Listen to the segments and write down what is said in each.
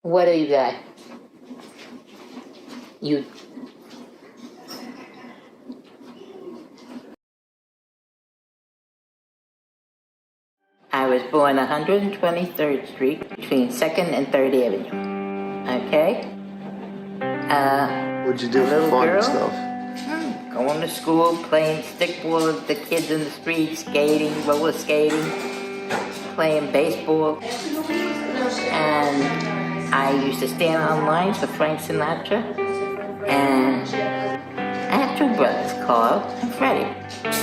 What do you got? You. I was born 123rd Street between 2nd and 3rd Avenue. Okay? What'd you do for fun and stuff? Going to school, playing stickball with the kids in the street, skating, roller skating, playing baseball. And I used to stand on lines for Frank Sinatra. And I have two brothers, Carl and Freddie.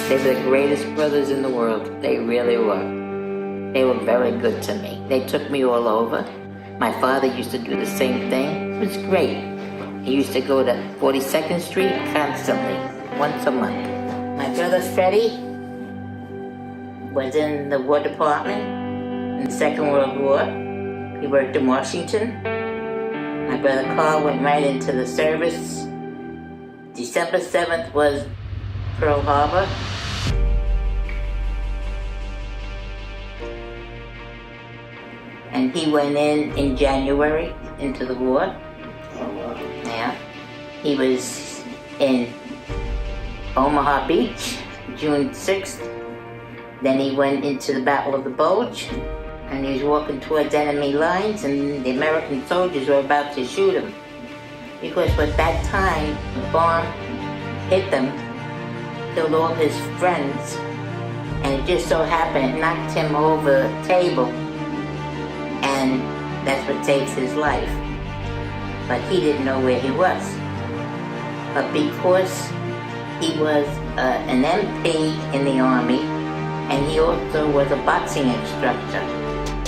They were the greatest brothers in the world. They really were. They were very good to me. They took me all over. My father used to do the same thing. It was great. He used to go to 42nd Street constantly, once a month. My brother Freddie was in the War Department in the Second World War. He worked in Washington. My brother Carl went right into the service. December 7th was Pearl Harbor. And he went in January into the war. Yeah. He was in Omaha Beach, June 6th. Then he went into the Battle of the Bulge, and he was walking towards enemy lines, and the American soldiers were about to shoot him. Because at that time, the bomb hit them, killed all his friends, and it just so happened it knocked him over a table, and that's what saved his life. But he didn't know where he was. But because he was an MP in the Army, and he also was a boxing instructor.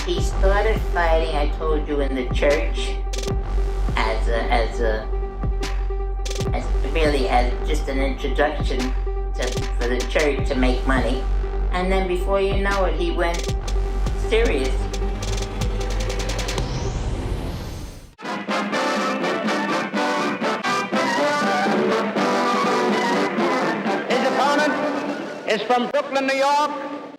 He started fighting, I told you, in the church as just an introduction for the church to make money. And then before you know it, he went serious. Is from Brooklyn, New York,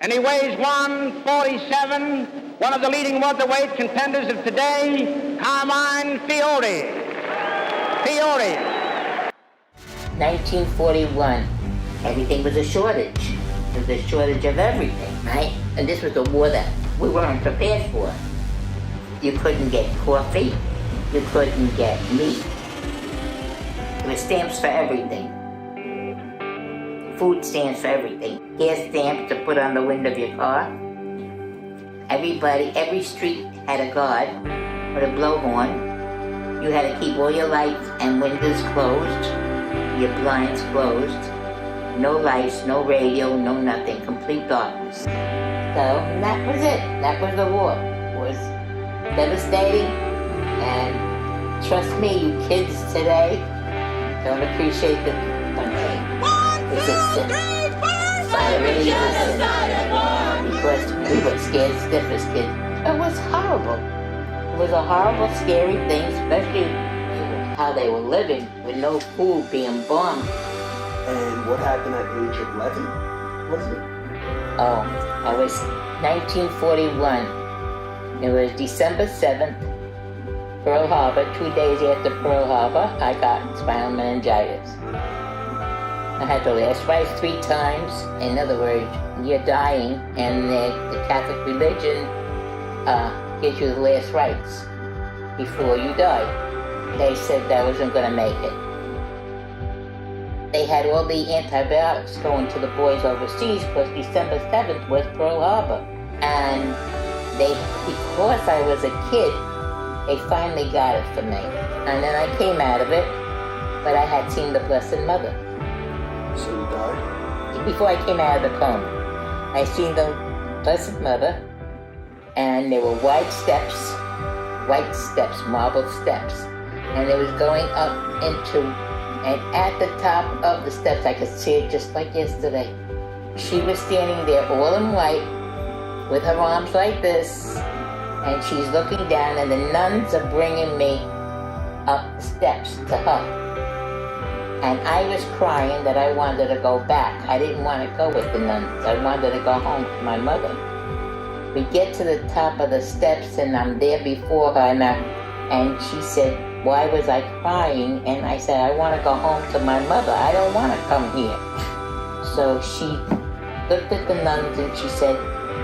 and he weighs 147, one of the leading welterweight contenders of today, Carmine Fiore. 1941, everything was a shortage. There was a shortage of everything, right? And this was a war that we weren't prepared for. You couldn't get coffee, you couldn't get meat. There were stamps for everything. Food stamps for everything. Gas stamps to put on the window of your car. Every street had a guard with a blowhorn. You had to keep all your lights and windows closed, your blinds closed. No lights, no radio, no nothing. Complete darkness. So that was it. That was the war. It was devastating. And trust me, you kids today don't appreciate the country. It's a sin. It really is a sin. Because we were scared stiff as kids. It was horrible. It was a horrible, scary thing, especially how they were living with no food, being bombed. And what happened at age 11, was it? Oh, I was 1941. It was December 7th, Pearl Harbor. 2 days after Pearl Harbor, I got spinal meningitis. I had the last rites 3 times. In other words, you're dying, and the Catholic religion gives you the last rites before you die. They said I wasn't going to make it. They had all the antibiotics going to the boys overseas because December 7th was Pearl Harbor. And because I was a kid, they finally got it for me. And then I came out of it, but I had seen the Blessed Mother. So you died? Before I came out of the coma, I seen the Blessed Mother, and there were white steps, marble steps, and it was going up into, and at the top of the steps, I could see it just like yesterday. She was standing there all in white, with her arms like this, and she's looking down, and the nuns are bringing me up the steps to her. And I was crying that I wanted to go back. I didn't want to go with the nuns. I wanted to go home to my mother. We get to the top of the steps, and I'm there before her, and And she said, why was I crying? And I said, I want to go home to my mother. I don't want to come here. So she looked at the nuns and she said,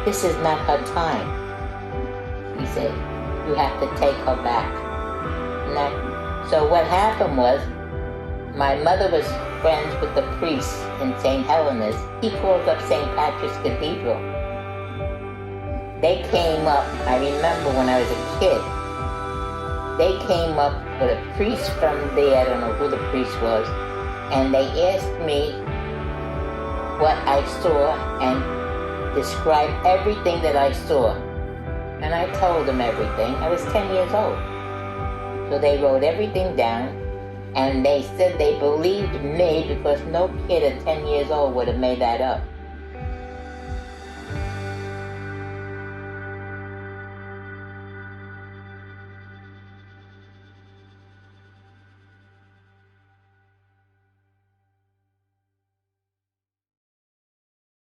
this is not her time. He said, you have to take her back. So what happened was, my mother was friends with the priest in St. Helena's. He calls up St. Patrick's Cathedral. They came up, I remember when I was a kid, they came up with a priest from there, I don't know who the priest was, and they asked me what I saw and described everything that I saw. And I told them everything. I was 10 years old. So they wrote everything down, and they said they believed me because no kid at 10 years old would have made that up.